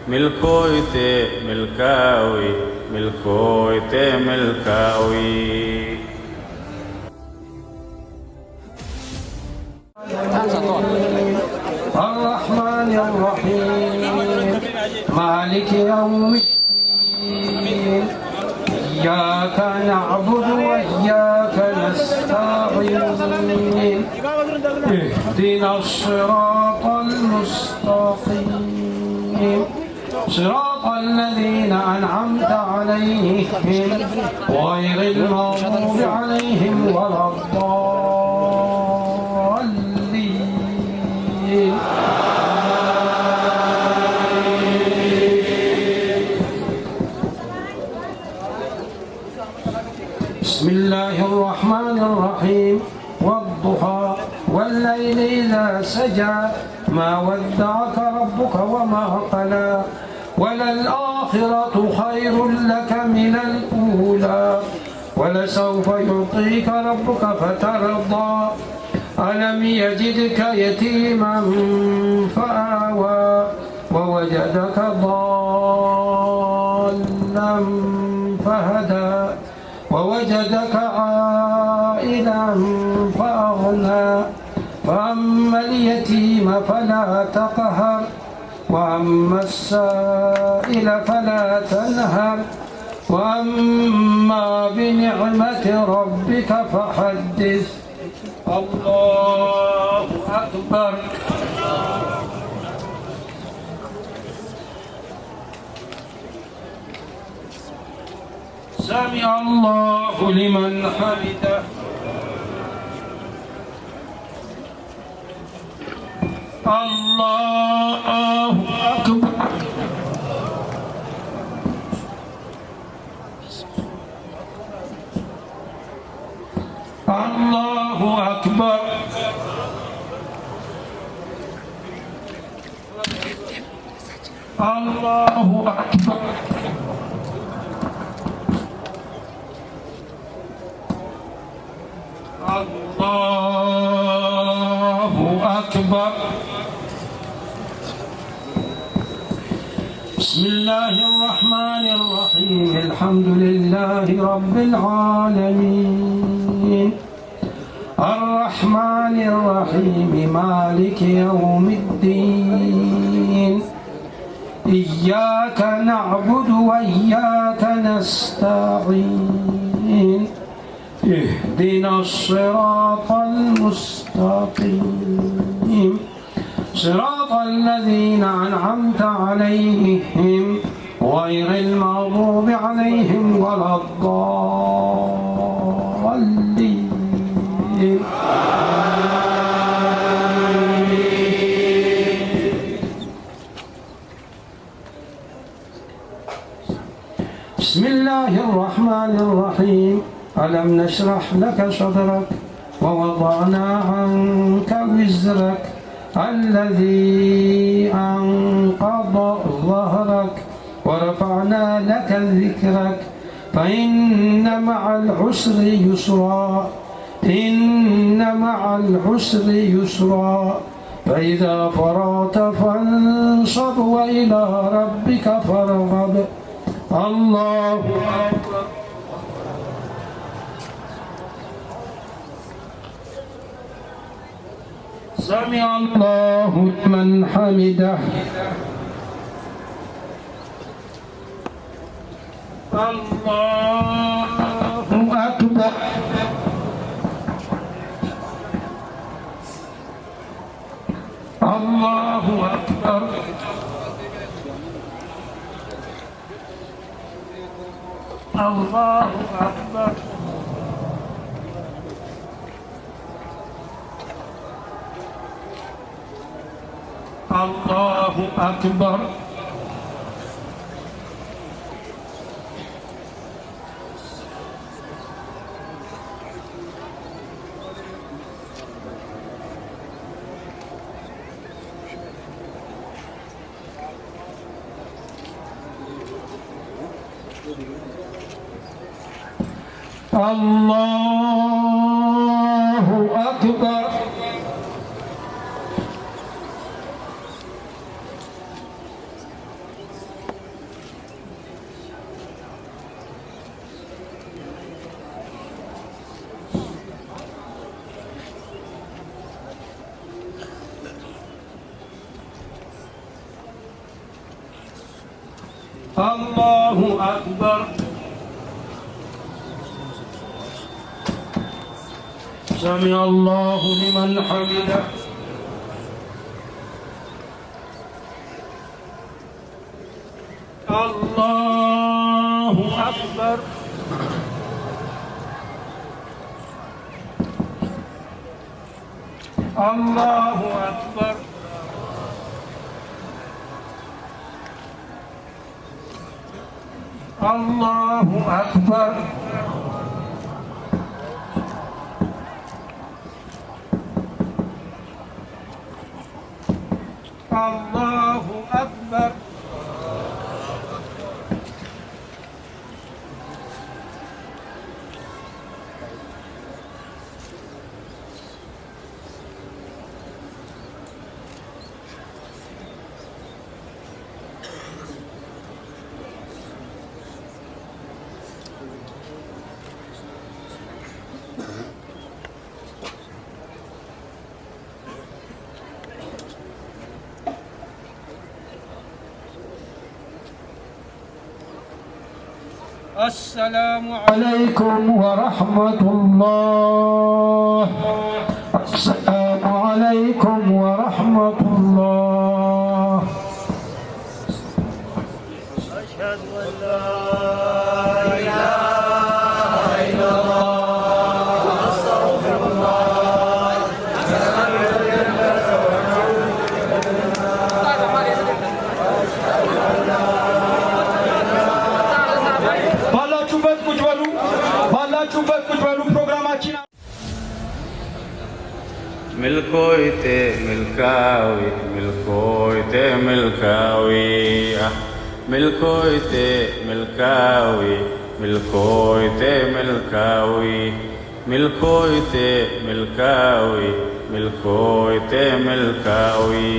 milkoyte milkawi milkoyte milkawi. الرحمن الرحيم مالك يوم الدين إياك نعبد وإياك نستعين اهدنا الصراط المستقيم صراط الذين أنعمت عليهم غير المغضوب عليهم ولا الضالين. بسم الله الرحمن الرحيم والضحى والليل إذا سجى ما ودعك ربك وما قلى وللآخرة خير لك من الأولى ولسوف يعطيك ربك فترضى ألم يجدك يتيما فآوى ووجدك ضالا فهدى ووجدك عائلا فأغنى فأما اليتيم فلا تقهر وأما السائل فلا تنهر وأما بنعمة ربك فحدث. الله أكبر. سمع الله لمن حمده. الله أكبر. الله أكبر. الله أكبر. الله أكبر. بسم الله الرحمن الرحيم الحمد لله رب العالمين الرحمن الرحيم مالك يوم الدين إياك نعبد وإياك نستعين اهدنا الصراط المستقيم صراط الذين أنعمت عليهم غير المغضوب عليهم ولا الضالين. بسم الله الرحمن الرحيم ألم نشرح لك صدرك ووضعنا عنك وزرك الذي أنقض ظهرك ورفعنا لك ذكرك فإن مع العسر يسرا إن مع العسر يسرا فإذا فرغت فانصب وإلى ربك فارغب. الله أكبر. سمع الله لمن حمده. الله أكبر. الله أكبر. الله أكبر. الله أكبر. الله أكبر. الله أكبر سمع الله لمن حمده الله أكبر الله أكبر الله أكبر الله أكبر السلام عليكم ورحمة الله السلام عليكم ورحمة الله أشهد أن لا إله إلا الله أستغفر الله ባላችሁበት ቁጭ በሉ ፕሮግራማችን ملكويتي ملكاوي ملكويتي ملكاوي ملكويتي ملكاوي ملكويتي ملكاوي ملكويتي ملكاوي ملكويتي ملكاوي